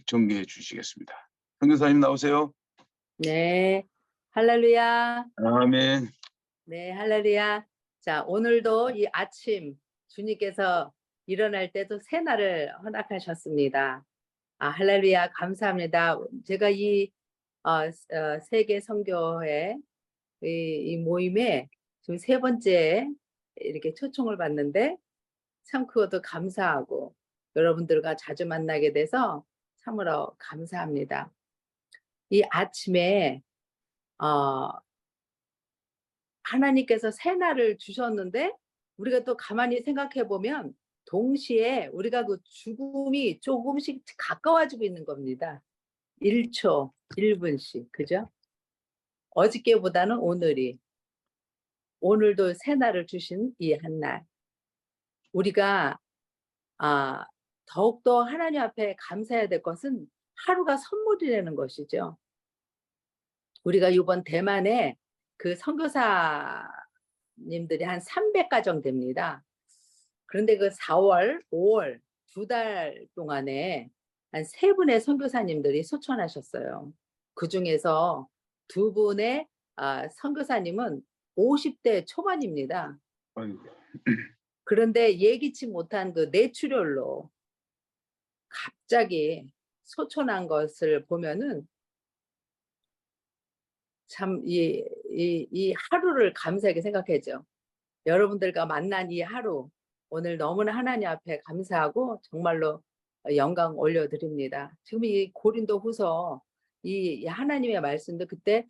전개해 주시겠습니다. 선교사님 나오세요. 네, 할렐루야. 아멘. 네, 할렐루야. 자, 오늘도 이 아침 주님께서 일어날 때도 새날을 허락하셨습니다. 할렐루야. 감사합니다. 제가 이 세계 선교회 이 모임에 지금 세 번째 이렇게 초청을 받는데 참 그것도 감사하고 여러분들과 자주 만나게 돼서 참으로 감사합니다. 이 아침에 어, 하나님께서 새날을 주셨는데 우리가 또 가만히 생각해 보면 동시에 우리가 그 죽음이 조금씩 가까워지고 있는 겁니다. 1초, 1분씩. 그죠? 어저께보다는 오늘도 새날을 주신 이 한날. 우리가 더욱더 하나님 앞에 감사해야 될 것은 하루가 선물이라는 것이죠. 우리가 이번 대만에 그 선교사님들이 한 300가정 됩니다. 그런데 그 4월, 5월 2달 동안에 한 3분의 선교사님들이 소천하셨어요. 그 중에서 2분의 선교사님은 50대 초반입니다. 아이고. 그런데 예기치 못한 그 뇌출혈로 갑자기 소천한 것을 보면은 참 이 하루를 감사하게 생각하죠. 여러분들과 만난 이 하루 오늘 너무나 하나님 앞에 감사하고 정말로 영광 올려드립니다. 지금 이 고린도후서 이 하나님의 말씀도 그때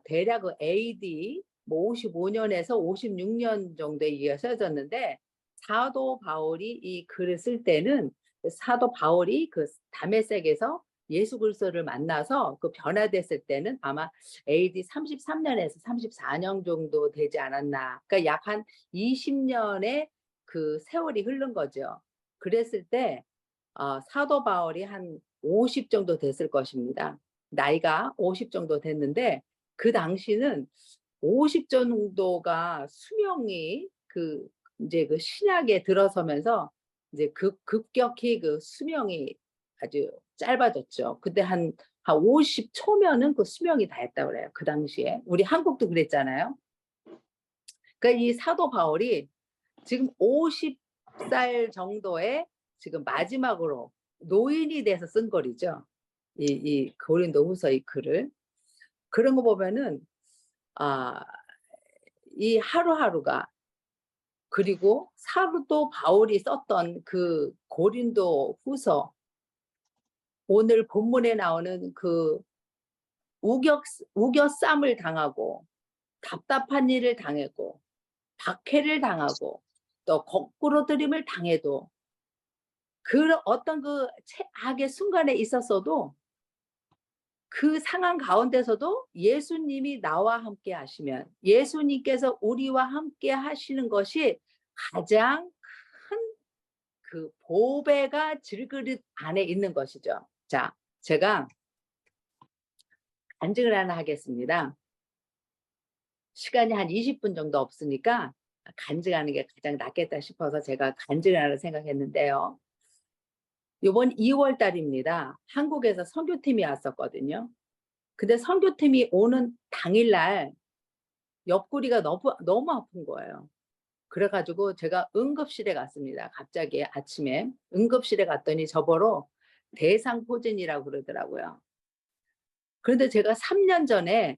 대략 그 AD 뭐 55년에서 56년 정도에 이어서졌는데 사도 바울이 이 글을 쓸 때는 사도 바울이 그 다메섹에서 예수 그리스도를 만나서 그 변화됐을 때는 아마 AD 33년에서 34년 정도 되지 않았나. 그러니까 약 한 20년의 그 세월이 흐른 거죠. 그랬을 때 사도 바울이 한 50 정도 됐을 것입니다. 나이가 50 정도 됐는데 그 당시는 50 정도가 수명이 그 이제 그 신약에 들어서면서 이제 급격히 그 수명이 아주 짧아졌죠. 그때 한 50 초면은 그 수명이 다 했다고 그래요. 그 당시에. 우리 한국도 그랬잖아요. 그러니까 이 사도 바울이 지금 50살 정도의 지금 마지막으로 노인이 돼서 쓴 글이죠. 이 고린도후서 이 글을. 그런 거 보면은 이 하루하루가 그리고 사도 바울이 썼던 그 고린도후서 오늘 본문에 나오는 그 우겨쌈을 당하고 답답한 일을 당하고 박해를 당하고 또 거꾸로 들임을 당해도 그 어떤 그 악의 순간에 있었어도 그 상황 가운데서도 예수님이 나와 함께 하시면 예수님께서 우리와 함께 하시는 것이 가장 큰 그 보배가 질그릇 안에 있는 것이죠. 자, 제가 간증을 하나 하겠습니다. 시간이 한 20분 정도 없으니까 간증하는 게 가장 낫겠다 싶어서 제가 간증을 하나 생각했는데요. 이번 2월 달입니다. 한국에서 선교팀이 왔었거든요. 근데 선교팀이 오는 당일날 옆구리가 너무 아픈 거예요. 그래가지고 제가 응급실에 갔습니다. 갑자기 아침에 응급실에 갔더니 저보러 대상포진이라고 그러더라고요. 그런데 제가 3년 전에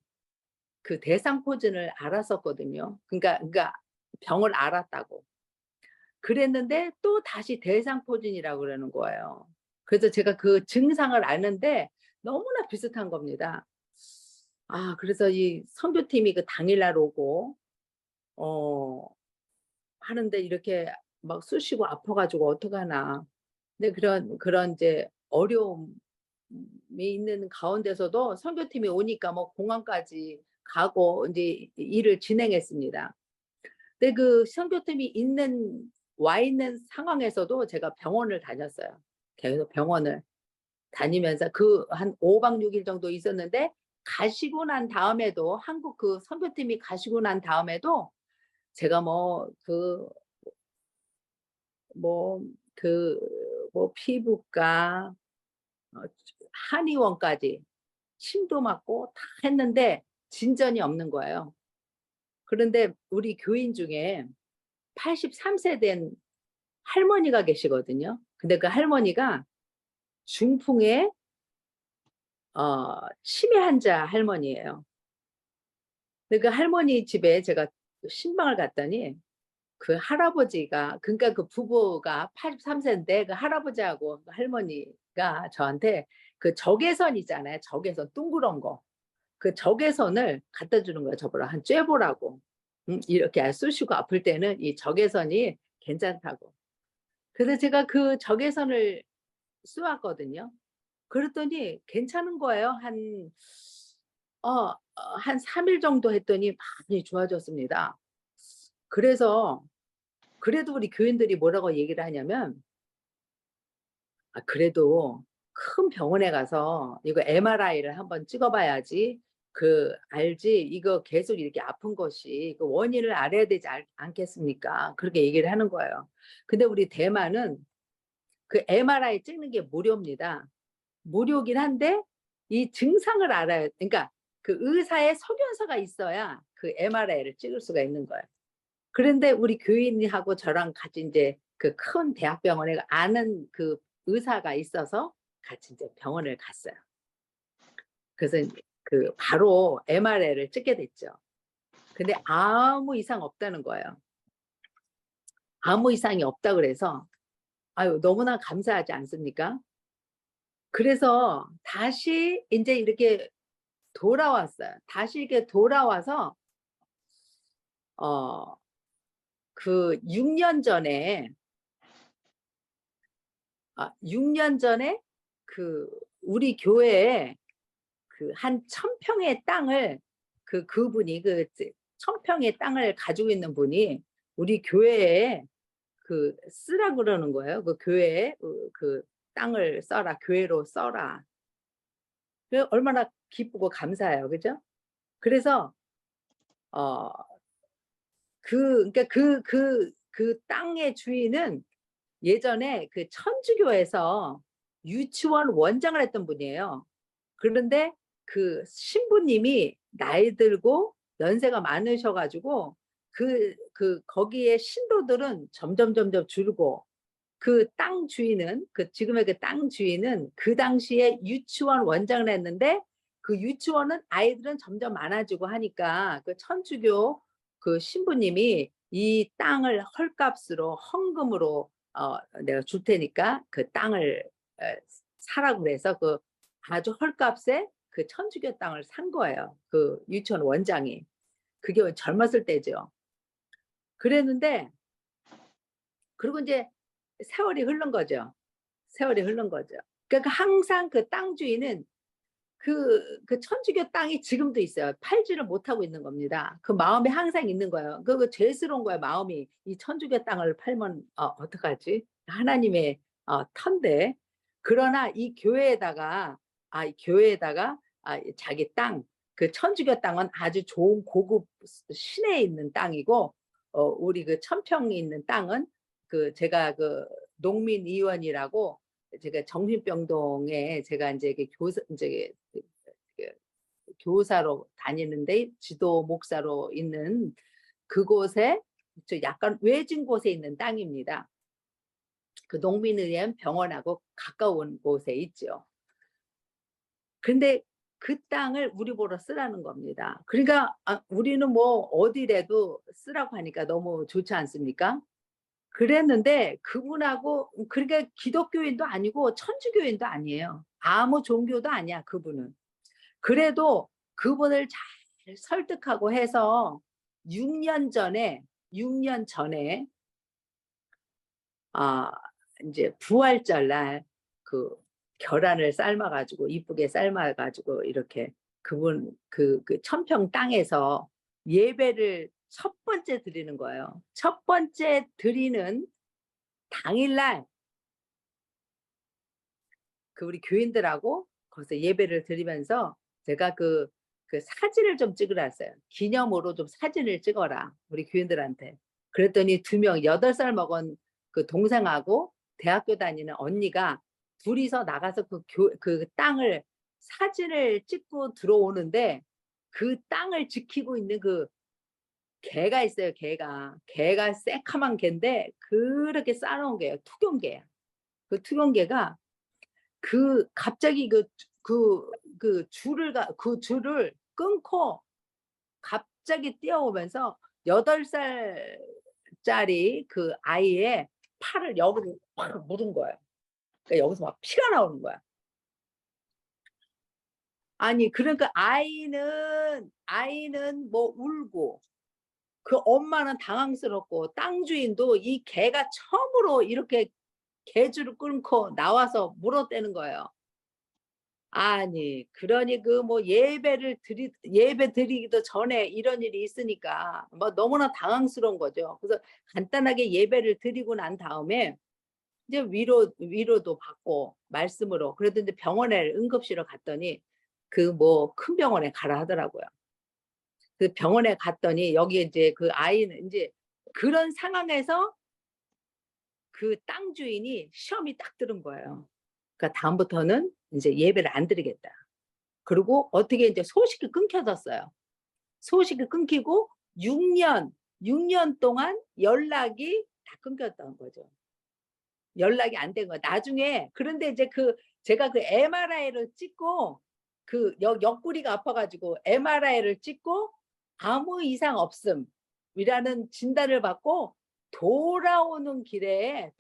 그 대상포진을 알았었거든요. 그러니까 병을 알았다고. 그랬는데 또 다시 대상포진이라고 그러는 거예요. 그래서 제가 그 증상을 아는데 너무나 비슷한 겁니다. 그래서 이 선교팀이 그 당일날 오고 하는데 이렇게 막 쑤시고 아파가지고 어떡하나. 근데 그런 이제 어려움이 있는 가운데서도 선교팀이 오니까 뭐 공항까지 가고 이제 일을 진행했습니다. 근데 그 선교팀이 와 있는 상황에서도 제가 병원을 다녔어요. 계속 병원을 다니면서 그 한 5박 6일 정도 있었는데 가시고 난 다음에도 한국 그 선교팀이 가시고 난 다음에도 제가 피부과 한의원까지 침도 맞고 다 했는데 진전이 없는 거예요. 그런데 우리 교인 중에 83세 된 할머니가 계시거든요. 근데 그 할머니가 중풍의 치매 환자 할머니예요. 근데 그 할머니 집에 제가 신방을 갔더니 그 할아버지가, 그러니까 그 부부가 83세인데 그 할아버지하고 그 할머니가 저한테 그 적외선 있잖아요. 적외선 둥그런 거. 그 적외선을 갖다 주는 거예요. 저보라 한 쬐보라고. 이렇게 쑤시고 아플 때는 이 적외선이 괜찮다고. 그래서 제가 그 적외선을 쏘았거든요. 그랬더니 괜찮은 거예요. 한 3일 정도 했더니 많이 좋아졌습니다. 그래서 그래도 우리 교인들이 뭐라고 얘기를 하냐면, 그래도 큰 병원에 가서 이거 MRI를 한번 찍어봐야지 알지, 이거 계속 이렇게 아픈 것이 그 원인을 알아야 되지 않겠습니까? 그렇게 얘기를 하는 거예요. 근데 우리 대만은 그 MRI 찍는 게 무료입니다. 무료긴 한데 이 증상을 알아야, 그러니까 그 의사의 소견서가 있어야 그 MRI를 찍을 수가 있는 거예요. 그런데 우리 교인하고 저랑 같이 이제 그 큰 대학병원에 아는 그 의사가 있어서 같이 이제 병원을 갔어요. 그래서 그 바로 MRI를 찍게 됐죠. 근데 아무 이상 없다는 거예요. 아무 이상이 없다 그래서 아유 너무나 감사하지 않습니까? 그래서 다시 이제 이렇게 돌아왔어요. 다시 이렇게 돌아와서 그 6년 전에 6년 전에 그 우리 교회에 그 한 1000평의 땅을 그분이 그 1000평의 땅을 가지고 있는 분이 우리 교회에 그 쓰라 그러는 거예요. 그 교회에 그 땅을 써라, 교회로 써라. 얼마나 기쁘고 감사해요, 그죠? 그래서 그러니까 그 땅의 주인은 예전에 그 천주교에서 유치원 원장을 했던 분이에요. 그런데 그 신부님이 나이 들고 연세가 많으셔가지고 거기에 신도들은 점점 줄고 그 땅 주인은 지금의 그 땅 주인은 그 당시에 유치원 원장을 했는데 그 유치원은 아이들은 점점 많아지고 하니까 그 천주교 그 신부님이 이 땅을 헐값으로 헌금으로 내가 줄 테니까 그 땅을 사라고 그래서 그 아주 헐값에 그 천주교 땅을 산 거예요. 그 유치원 원장이. 그게 젊었을 때죠. 그랬는데 그리고 이제 세월이 흐른 거죠. 세월이 흐른 거죠. 그러니까 항상 그 땅 주인은 그 천주교 땅이 지금도 있어요. 팔지를 못하고 있는 겁니다. 그 마음이 항상 있는 거예요. 그거 죄스러운 거예요. 마음이. 이 천주교 땅을 팔면 어떡하지? 하나님의 터인데. 그러나 이 교회에다가 자기 땅, 그 천주교 땅은 아주 좋은 고급 시내에 있는 땅이고 우리 그 1000평이 있는 땅은 제가 그 농민위원이라고 제가 정신병동에 제가 이제 교사로 다니는데 지도 목사로 있는 그곳에 약간 외진 곳에 있는 땅입니다. 그 농민의원 병원하고 가까운 곳에 있죠. 근데 그 땅을 우리 보러 쓰라는 겁니다. 그러니까 우리는 뭐 어디라도 쓰라고 하니까 너무 좋지 않습니까? 그랬는데 그분하고, 그러니까 기독교인도 아니고 천주교인도 아니에요. 아무 종교도 아니야 그분은. 그래도 그분을 잘 설득하고 해서 6년 전에 이제 부활절 날 그 계란을 삶아가지고 이쁘게 삶아가지고 이렇게 그분 그 1000평 땅에서 예배를 첫 번째 드리는 거예요. 첫 번째 드리는 당일날 그 우리 교인들하고 거기서 예배를 드리면서 제가 그 사진을 좀 찍으라 했어요. 기념으로 좀 사진을 찍어라 우리 교인들한테. 그랬더니 2명 8살 먹은 그 동생하고 대학교 다니는 언니가 둘이서 나가서 그 땅을 사진을 찍고 들어오는데 그 땅을 지키고 있는 그 개가 있어요. 개가 새카만 개인데 그렇게 쌓아놓은 개예요. 투경개야. 그 투경개가 갑자기 그 줄을 끊고 갑자기 뛰어오면서 8살짜리 그 아이의 팔을 여기로 확 물은 거예요. 그러니까 여기서 막 피가 나오는 거야. 아니 그러니까 아이는 뭐 울고 그 엄마는 당황스럽고 땅 주인도 이 개가 처음으로 이렇게 개줄을 끊고 나와서 물어대는 거예요. 아니 그러니 그 뭐 예배 드리기도 전에 이런 일이 있으니까 뭐 너무나 당황스러운 거죠. 그래서 간단하게 예배를 드리고 난 다음에 이제 위로도 받고 말씀으로 그래도 이제 응급실을 갔더니 그 뭐 큰 병원에 가라 하더라고요. 그 병원에 갔더니 여기 이제 그 아이는 이제 그런 상황에서 그 땅 주인이 시험이 딱 들은 거예요. 그러니까 다음부터는 이제 예배를 안 드리겠다. 그리고 어떻게 이제 소식이 끊겨졌어요. 소식이 끊기고 6년 동안 연락이 다 끊겼던 거죠. 연락이 안 된 거예요. 나중에 그런데 이제 제가 그 MRI를 찍고 그 옆구리가 아파가지고 MRI를 찍고 아무 이상 없음이라는 진단을 받고 돌아오는 길에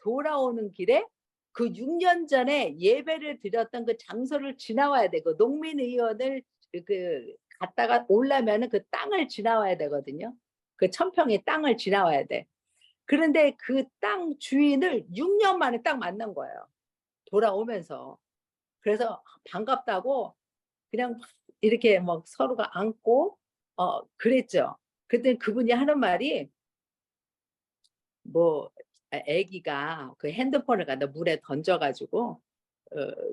그 6년 전에 예배를 드렸던 그 장소를 지나와야 돼. 그 농민의원을 갔다가 오려면은 그 땅을 지나와야 되거든요. 그 1000평의 땅을 지나와야 돼. 그런데 그 땅 주인을 6년 만에 딱 만난 거예요. 돌아오면서. 그래서 반갑다고 그냥 이렇게 막 서로가 안고 그랬죠. 그때 그분이 하는 말이 뭐 애기가 그 핸드폰을 갖다 물에 던져가지고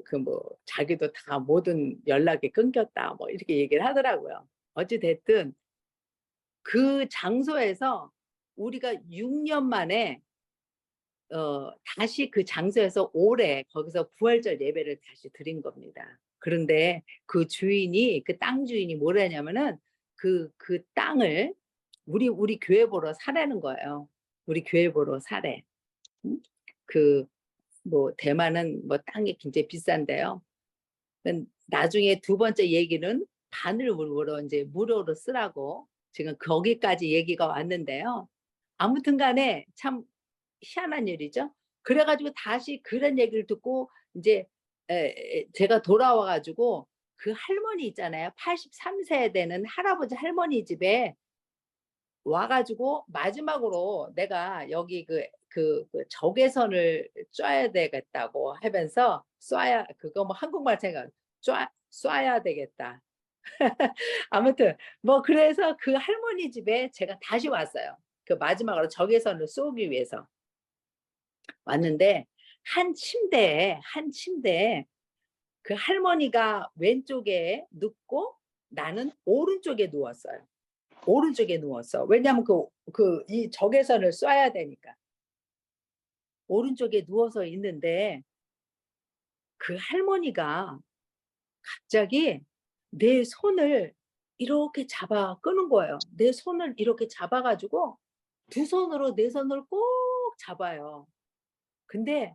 그 뭐 자기도 다 모든 연락이 끊겼다 뭐 이렇게 얘기를 하더라고요. 어찌 됐든 그 장소에서 우리가 6년 만에 다시 그 장소에서 올해 거기서 부활절 예배를 다시 드린 겁니다. 그런데 그 땅 주인이 뭐라냐면은 그 땅을 우리 교회 보러 사라는 거예요. 우리 교회 보러 사래. 응? 뭐 대만은 뭐 땅이 굉장히 비싼데요. 나중에 두 번째 얘기는 바늘물로 이제 무료로 쓰라고 지금 거기까지 얘기가 왔는데요. 아무튼 간에 참 희한한 일이죠. 그래가지고 다시 그런 얘기를 듣고 이제 제가 돌아와가지고 그 할머니 있잖아요. 83세 되는 할아버지 할머니 집에 와가지고 마지막으로 내가 여기 그 적외선을 쏴야 되겠다고 하면서 그거 뭐 한국말 생각 쏴야 되겠다. 아무튼 뭐 그래서 그 할머니 집에 제가 다시 왔어요. 그 마지막으로 적외선을 쏘기 위해서 왔는데 한 침대에 그 할머니가 왼쪽에 눕고 나는 오른쪽에 누웠어요. 오른쪽에 누웠어. 왜냐하면 이 적외선을 쏴야 되니까. 오른쪽에 누워서 있는데 그 할머니가 갑자기 내 손을 이렇게 잡아 끄는 거예요. 내 손을 이렇게 잡아가지고 두 손으로 내 손을 꼭 잡아요. 근데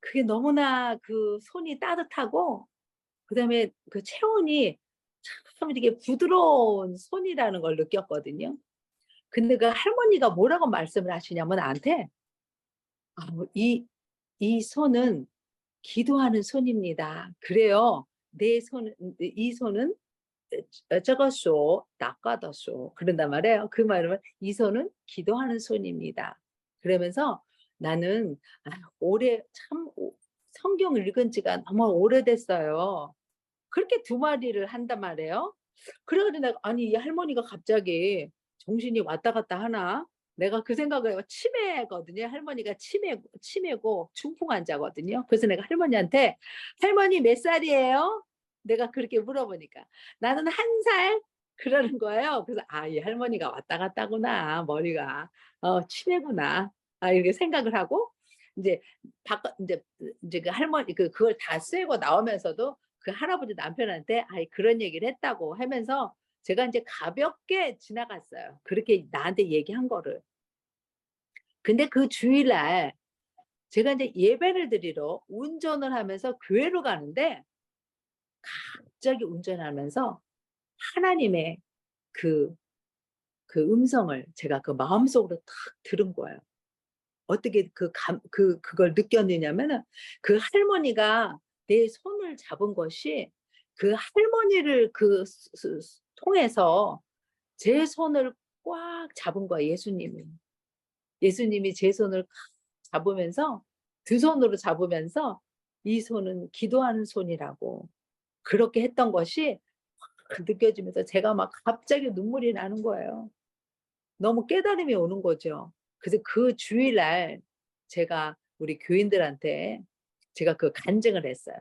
그게 너무나 그 손이 따뜻하고 그다음에 그 체온이 참 이렇게 부드러운 손이라는 걸 느꼈거든요. 근데 그 할머니가 뭐라고 말씀을 하시냐면 나한테 이 손은 기도하는 손입니다. 그래요. 이 손은 저것쇼 낚아더쇼 그런단 말이에요. 그 말은 이 손은 기도하는 손입니다. 그러면서 나는 성경 읽은 지가 너무 오래됐어요. 그렇게 두 마디를 한단 말이에요. 그래가지고 내가 아니 이 할머니가 갑자기 정신이 왔다 갔다 하나? 내가 그 생각을 해요. 치매거든요. 할머니가 치매고 중풍 환자거든요. 그래서 내가 할머니한테 할머니 몇 살이에요? 내가 그렇게 물어보니까 나는 1살 그러는 거예요. 그래서 이 할머니가 왔다 갔다구나. 머리가 치매구나. 이렇게 생각을 하고 이제 바깥 이제 그 할머니 그걸 다 쓰고 나오면서도 그 할아버지 남편한테 아이 그런 얘기를 했다고 하면서 제가 이제 가볍게 지나갔어요. 그렇게 나한테 얘기한 거를. 근데 그 주일날 제가 이제 예배를 드리러 운전을 하면서 교회로 가는데 갑자기 운전하면서 하나님의 그 음성을 제가 그 마음속으로 탁 들은 거예요. 어떻게 그걸 느꼈느냐면은 그 할머니가 내 손을 잡은 것이 그 할머니를 통해서 제 손을 꽉 잡은 거야, 예수님이. 예수님이 제 손을 꽉 잡으면서 두 손으로 잡으면서 이 손은 기도하는 손이라고 그렇게 했던 것이 확 느껴지면서 제가 막 갑자기 눈물이 나는 거예요. 너무 깨달음이 오는 거죠. 그래서 그 주일날 제가 우리 교인들한테 제가 그 간증을 했어요.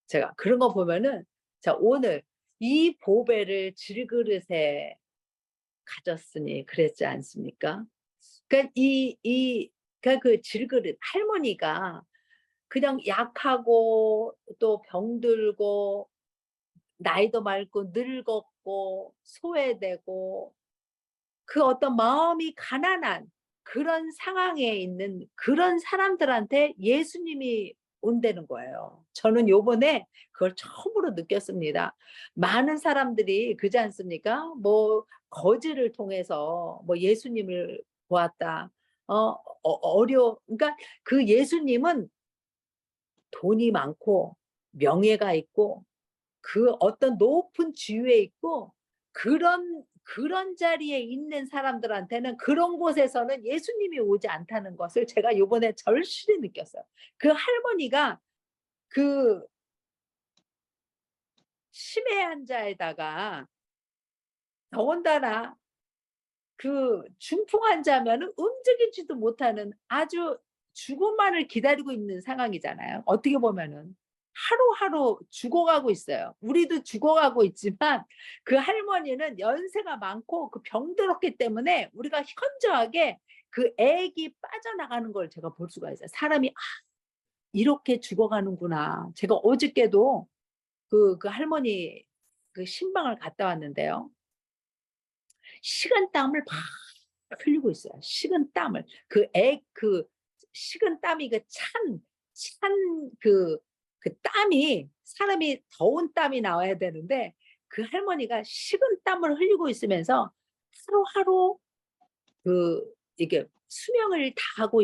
제가 그런 거 보면은 자 오늘 이 보배를 질그릇에 가졌으니 그랬지 않습니까? 그러니까 그러니까 그 질그릇 할머니가 그냥 약하고 또 병들고 나이도 많고 늙었고 소외되고 그 어떤 마음이 가난한 그런 상황에 있는 그런 사람들한테 예수님이 온다는 거예요. 저는 요번에 그걸 처음으로 느꼈습니다. 많은 사람들이 그지 않습니까? 뭐 거지를 통해서 뭐 예수님을 보았다. 그러니까 그 예수님은 돈이 많고 명예가 있고 그 어떤 높은 지위에 있고 그런 자리에 있는 사람들한테는 그런 곳에서는 예수님이 오지 않다는 것을 제가 요번에 절실히 느꼈어요. 그 할머니가 그 치매 환자에다가 더군다나 그 중풍 환자면은 움직이지도 못하는 아주 죽음만을 기다리고 있는 상황이잖아요. 어떻게 보면은 하루하루 죽어가고 있어요. 우리도 죽어가고 있지만 그 할머니는 연세가 많고 그 병들었기 때문에 우리가 현저하게 그 액이 빠져나가는 걸 제가 볼 수가 있어요. 사람이 이렇게 죽어가는구나. 제가 어저께도 그 할머니 그 신방을 갔다 왔는데요. 식은땀을 막 흘리고 있어요. 식은땀을. 식은땀이 그 땀이 사람이 더운 땀이 나와야 되는데 그 할머니가 식은땀을 흘리고 있으면서 하루하루 이게 수명을 다하고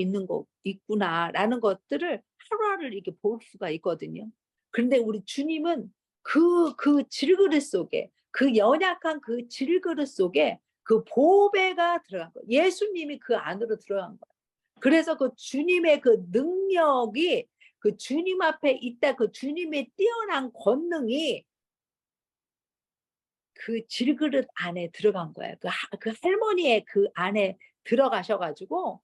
있구나라는 것들을 하루하루 이렇게 볼 수가 있거든요. 그런데 우리 주님은 그 질그릇 속에 그 연약한 그 질그릇 속에 그 보배가 들어간 거예요. 예수님이 그 안으로 들어간 거예요. 그래서 그 주님의 그 능력이 그 주님 앞에 있다 그 주님의 뛰어난 권능이 그 질그릇 안에 들어간 거예요. 그 할머니의 그 안에 들어가셔가지고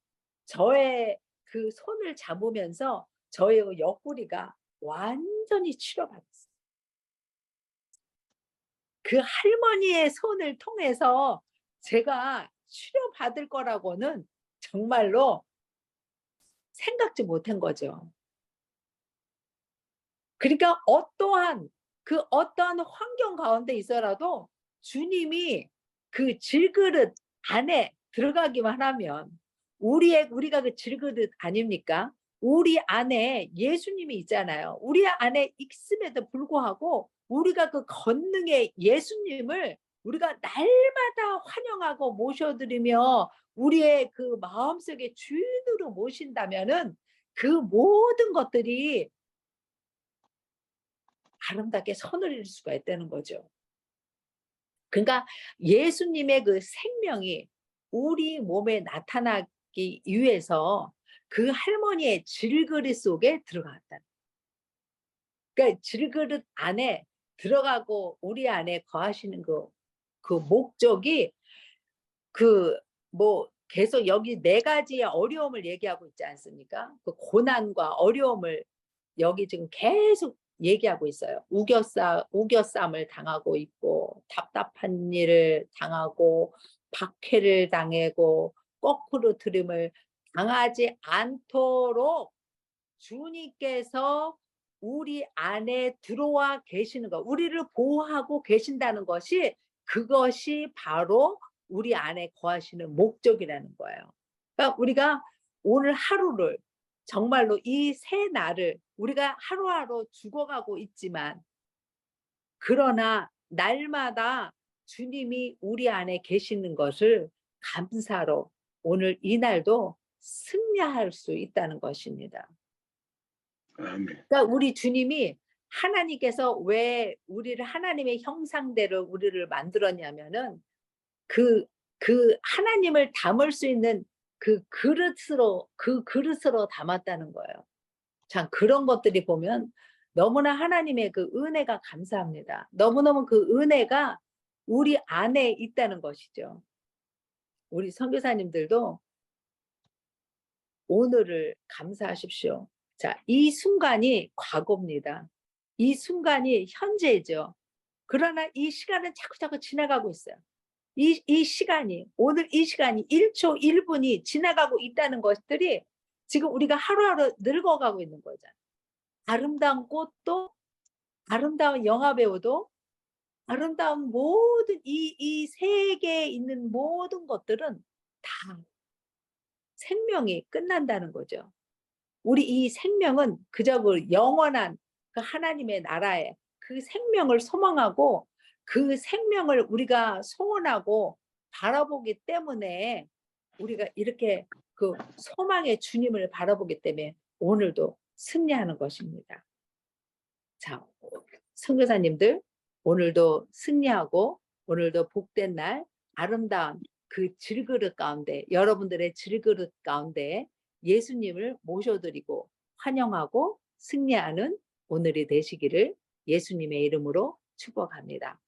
저의 그 손을 잡으면서 저의 옆구리가 완전히 치료받았어요. 그 할머니의 손을 통해서 제가 치료받을 거라고는 정말로 생각지 못한 거죠. 그러니까 어떠한 환경 가운데 있어라도 주님이 그 질그릇 안에 들어가기만 하면 우리가 그 질그릇 아닙니까? 우리 안에 예수님이 있잖아요. 우리 안에 있음에도 불구하고 우리가 그 권능의 예수님을 우리가 날마다 환영하고 모셔드리며 우리의 그 마음속에 주인으로 모신다면은 그 모든 것들이 아름답게 서늘릴 수가 있다는 거죠. 그러니까 예수님의 그 생명이 우리 몸에 나타나기 위해서 그 할머니의 질그릇 속에 들어갔다. 그러니까 질그릇 안에 들어가고 우리 안에 거하시는 그 목적이 뭐 계속 여기 4가지의 어려움을 얘기하고 있지 않습니까? 그 고난과 어려움을 여기 지금 계속 얘기하고 있어요. 우겨쌈을 당하고 있고 답답한 일을 당하고 박해를 당하고 거꾸로 들음을 당하지 않도록 주님께서 우리 안에 들어와 계시는 것, 우리를 보호하고 계신다는 것이 그것이 바로 우리 안에 거하시는 목적이라는 거예요. 그러니까 우리가 오늘 하루를 정말로 이 새 날을 우리가 하루하루 죽어가고 있지만 그러나 날마다 주님이 우리 안에 계시는 것을 감사로 오늘 이 날도 승리할 수 있다는 것입니다. 아멘. 그러니까 우리 주님이 하나님께서 왜 우리를 하나님의 형상대로 우리를 만들었냐면은 그 하나님을 담을 수 있는 그 그릇으로 담았다는 거예요. 참 그런 것들이 보면 너무나 하나님의 그 은혜가 감사합니다. 너무너무 그 은혜가 우리 안에 있다는 것이죠. 우리 선교사님들도 오늘을 감사하십시오. 자, 이 순간이 과거입니다. 이 순간이 현재죠. 그러나 이 시간은 자꾸자꾸 지나가고 있어요. 이 시간이, 오늘 이 시간이 1초 1분이 지나가고 있다는 것들이 지금 우리가 하루하루 늙어가고 있는 거잖아요. 아름다운 꽃도, 아름다운 영화배우도, 아름다운 모든 이 세계에 있는 모든 것들은 다 생명이 끝난다는 거죠. 우리 이 생명은 그저 그 영원한 그 하나님의 나라에 그 생명을 소망하고 그 생명을 우리가 소원하고 바라보기 때문에 우리가 이렇게 그 소망의 주님을 바라보기 때문에 오늘도 승리하는 것입니다. 자, 선교사님들 오늘도 승리하고 오늘도 복된 날 아름다운 그 질그릇 가운데 여러분들의 질그릇 가운데 예수님을 모셔드리고 환영하고 승리하는 오늘이 되시기를 예수님의 이름으로 축복합니다.